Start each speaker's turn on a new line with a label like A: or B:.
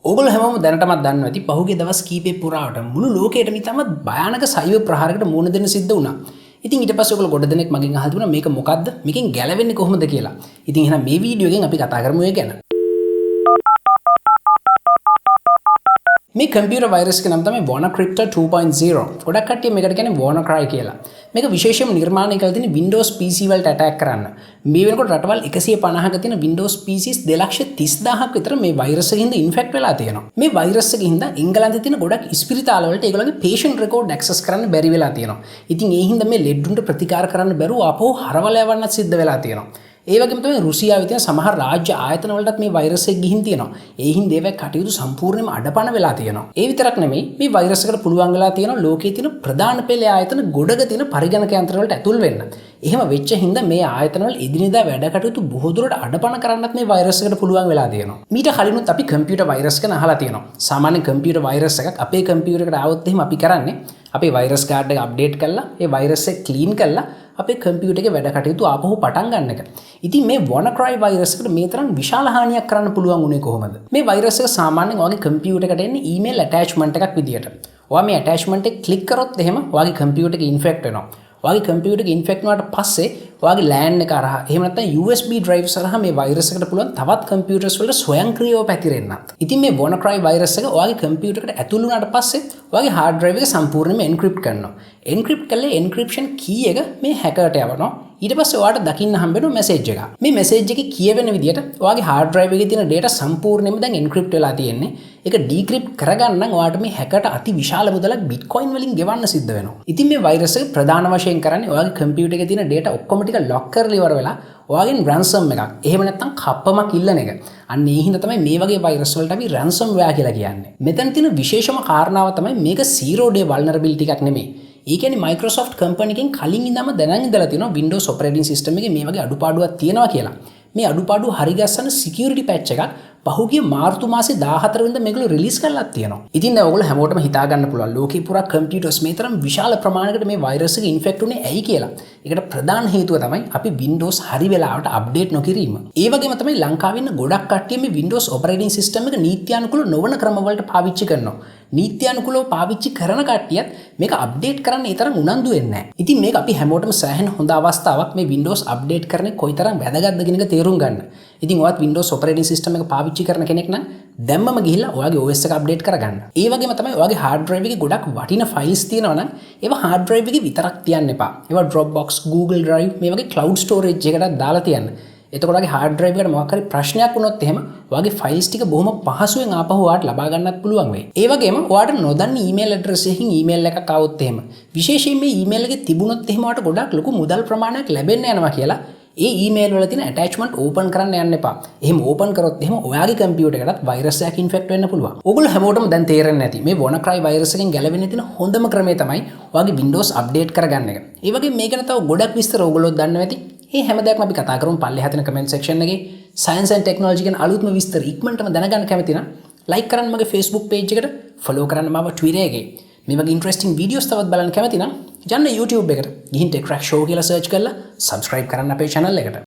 A: ඕගොල්ලෝ හැමෝම දැනටමත් දන්නවා ඇති පහුගිය දවස් කීපේ පුරාවට මුළු ලෝකයටම ඉතාමත් භයානක සයිබර් ප්‍රහාරයකට මුහුණ දෙන්න සිද්ධ වුණා. ඉතින් ඊට පස්සේ ඔයගොල්ලෝ ගොඩ දෙනෙක් මගෙන් අහලා තිබුණා මේක මොකද්ද? මේකෙන් ගැලවෙන්නේ කොහොමද කියලා. ඉතින් එහෙනම් මේ වීඩියෝ එකෙන් අපි කතා කරමු ඒ ගැන. මේ කම්පියුටර් වෛරස් එක නම් තමයි WannaCrypto 2.0. ගොඩක් කට්ටිය මේකට කියන්නේ WannaCry කියලා. මේක විශේෂයෙන්ම නිර්මාණය කරලා තියෙන Windows PC වලට ඇටැක් කරන්න. මේ වෙනකොට රටවල් 150ක තියෙන Windows PCs 2,30,000ක් විතර මේ වෛරස් එකකින් ඉන්ෆෙක්ට් වෙලා තියෙනවා. මේ වෛරස් එකකින් එංගලන්තයේ තියෙන ගොඩක් ස්පිරිතාල වලට ඒගොල්ලන්ගේ patient record access කරන්න බැරි වෙලා තියෙනවා. ඉතින් ඒ හින්දා මේ ලෙඩුන්ට ප්‍රතිකාර කරන්න බැරුව ආපහු හරවල යවන්නත් සිද්ධ වෙලා තියෙනවා. ඒ වගේම තමයි රුසියාවේ තියෙන සමහර රාජ්‍ය ආයතන වලටත් මේ වෛරස් එක ගිහින් තියෙනවා. ඒ හින්දා ඒවා කටයුතු සම්පූර්ණයෙන්ම අඩපණ වෙලා තියෙනවා. ඒ විතරක් නෙමෙයි මේ වෛරස් එකට පුළුවන් වෙලා තියෙනවා ලෝකයේ තියෙන ප්‍රධාන පෙළේ ආයතන ගොඩක තියෙන පරිගණක යන්ත්‍ර වලට ඇතුල් වෙන්න. එහෙම වෙච්ච හින්දා මේ ආයතන වල එදිනෙදා වැඩ කටයුතු බොහෝ දුරට අඩපණ කරන්නත් මේ වෛරස් එකට පුළුවන් වෙලා තියෙනවා. මීට කලිනුත් අපි කම්පියුටර් වෛරස් ගැන අහලා තියෙනවා. සාමාන්‍ය කම්පියුටර් වෛරස් එකක් අපේ කම්පියුටර් එකට ආවොත් එහෙම අපි කරන්නේ අපේ වෛරස් කාඩ් එක අප්ඩේට් කරලා ඒ වෛරස් එක ක්ලීන් කරලා අපේ කම්පියුටර් එකේ වැඩ කටයුතු ආපහු පටන් ගන්න එක. ඉතින් මේ WannaCry වෛරස් එකට මේ තරම් විශාල හානියක් කරන්න පුළුවන් උනේ කොහොමද? මේ වෛරස් එක සාමාන්‍යයෙන් ඔයාගේ කම්පියුටර් එකට එන්නේ ඊමේල් ඇටැච්මන්ට් එකක් විදියට. ඔයා මේ ඇටැච්මන්ට් එක ක්ලික් කරොත් එහෙම ඔයාගේ කම්පියුටර් එක ඉන්ෆෙක්ට් වෙනවා. ඔයාගේ කම්පියුටර් එක ඉන්ෆෙක්ට් වුණාට පස්සේ ඔයාගේ LAN එක හරහා එහෙම නැත්නම් USB drive හරහා මේ වෛරස් එකට පුළුවන් තවත් කම්පියුටර්ස් වලට ස්වයංක්‍රීයව පැතිරෙන්නත්. ඉතින් මේ WannaCry වෛරස් එක ඔයාගේ කම්පියුටර් එකට ඇතුළු වුණාට පස්සේ ඔයාගේ hard drive එක සම්පූර්ණයෙන්ම encrypt කරනවා. encrypt කළේ encryption key එක මේ hacker-ට යවනවා. ඊට පස්සේ ඔයාලට දකින්න හම්බෙන message එක. මේ message එකේ කියවෙන විදිහට ඔයාගේ hard drive එකේ තියෙන data සම්පූර්ණයෙන්ම දැන් encrypt වෙලා තියෙන්නේ. ඒක decrypt කරගන්න නම් ඔයාලට මේ hacker-ට අති විශාල මුදලක් bitcoin වලින් ගෙවන්න සිද්ධ වෙනවා. ඉතින් මේ වෛරස් එක ප්‍රධාන වශයෙන් කරන්නේ ඔයාගේ කම්පියුටර් එකේ තියෙන data ඔක්කොම ටික lock කරලා ඉවර වෙලා ඔයාගෙන් ransom එකක්. එහෙම නැත්නම් කප්පමක් ඉල්ලන එක. අන්න ඒ හින්දා තමයි මේ වගේ වෛරස් වලට අපි ransomware කියලා කියන්නේ. මෙතන තියෙන විශේෂම කාරණාව තමයි මේක zero day vulnerability එකක් නෙමෙයි. ඒ කියන්නේ Microsoft company එකෙන් කලින් ඉඳන්ම දැනන් ඉඳලා තියෙනවා Windows operating system එකේ මේ වගේ අඩුපාඩුවක් තියෙනවා කියලා. මේ අඩුපාඩුව හරිගස්සන security patch එකක් පහුගිය මාර්තු මාසේ 14 වෙනිදා මේගොල්ලෝ රිලීස් කරලා තියෙනවා. ඉතින් දැන් ඔයගොල්ලෝ හැමෝටම හිතා ගන්න පුළුවන් ලෝකේ පුරා කම්පියුටර්ස් මේ තරම් විශාල ප්‍රමාණයකට මේ වෛරස් එක ඉන්ෆෙක්ට් උනේ ඇයි කියලා. ඒකට ප්‍රධාන හේතුව තමයි අපි Windows හරි වෙලාවට අප්ඩේට් නොකිරීම. ඒ වගේම තමයි ලංකාවේ ඉන්න ගොඩක් කට්ටිය මේ Windows operating system එක නීත්‍යානුකූල නොවන ක්‍රම වලට පාවිච්චි කරනවා. නීත්‍යානුකූලව පාවිච්චි කරන කට්ටියත් මේක අප්ඩේට් කරන්න ඒ තරම් උනන්දු වෙන්නේ නැහැ. ඉතින් මේක අපි හැමෝටම සෑහෙන හොඳ අවස්ථාවක් මේ Windows අප්ඩේට් කරන්නේ කොයිතරම් වැදගත්ද කියන එක තේරුම් ගන්න. ඉතින් ඔයත් Windows operating system එක පාවිච්චි කරන කෙනෙක් නම් දැම්මම ගිහිල්ලා ඔයාගේ OS එක අප්ඩේට් කරගන්න. ඒ වගේම තමයි ඔයාගේ hard drive එකේ ගොඩක් වටිනා files තියෙනවා නම් ඒවා hard drive එකේ විතරක් තියන්න එපා. ඒවා Dropbox, Google Drive මේ වගේ cloud storage එකකට දාලා තියන්න. එතකොට ඔයාගේ hard drive එකට මොකක් හරි ප්‍රශ්නයක් වුණොත් එහෙම ඔයාගේ files ටික බොහොම පහසුවෙන් ආපහු ඔයාලට ලබා ගන්නත් පුළුවන් වෙයි. ඒ වගේම ඔයාලට නොදන්න email address එකකින් email එකක් ආවොත් එහෙම විශේෂයෙන් මේ email එකේ තිබුණොත් එහෙම ඔයාලට ගොඩක් ලොකු මුදල් ප්‍රමාණයක් ලැබෙන්න යනවා කියලා ඒ ඊමේල් වල තියෙන ඇටැච්මන්ට් ඕපන් කරන්න යන්න එපා. එහෙම ඕපන් කරොත් එහෙම ඔයාගේ කම්පියුටර් එකටත් වෛරස් එකක් ඉන්ෆෙක්ට් වෙන්න පුළුවන්. ඕගොල්ලෝ හැමෝටම දැන් තේරෙන්නේ නැති මේ WannaCry වෛරස් එකෙන් ගැලවෙන්න තියෙන හොඳම ක්‍රමය තමයි ඔයාගේ Windows අප්ඩේට් කරගන්න එක. ඒ වගේම මේක ගැන තව ගොඩක් විස්තර ඕගොල්ලෝ දන්නවා ඇති. මේ හැම දෙයක්ම අපි කතා කරමු පල්ලෙහා තියෙන කමෙන්ට් සෙක්ෂන් එකේ. Science and Technology ගැන අලුත්ම විස්තර ඉක්මනටම දැනගන්න කැමති නම් like කරන්න මගේ Facebook page එකට, follow කරන්න මාව Twitter එකේ. මේ වගේ interesting videos තවත් බලන්න කැමති නම් යන්න YouTube එකට ගිහින් Tech Crack Show කියලා search කරලා subscribe කරන්න අපේ channel එකට.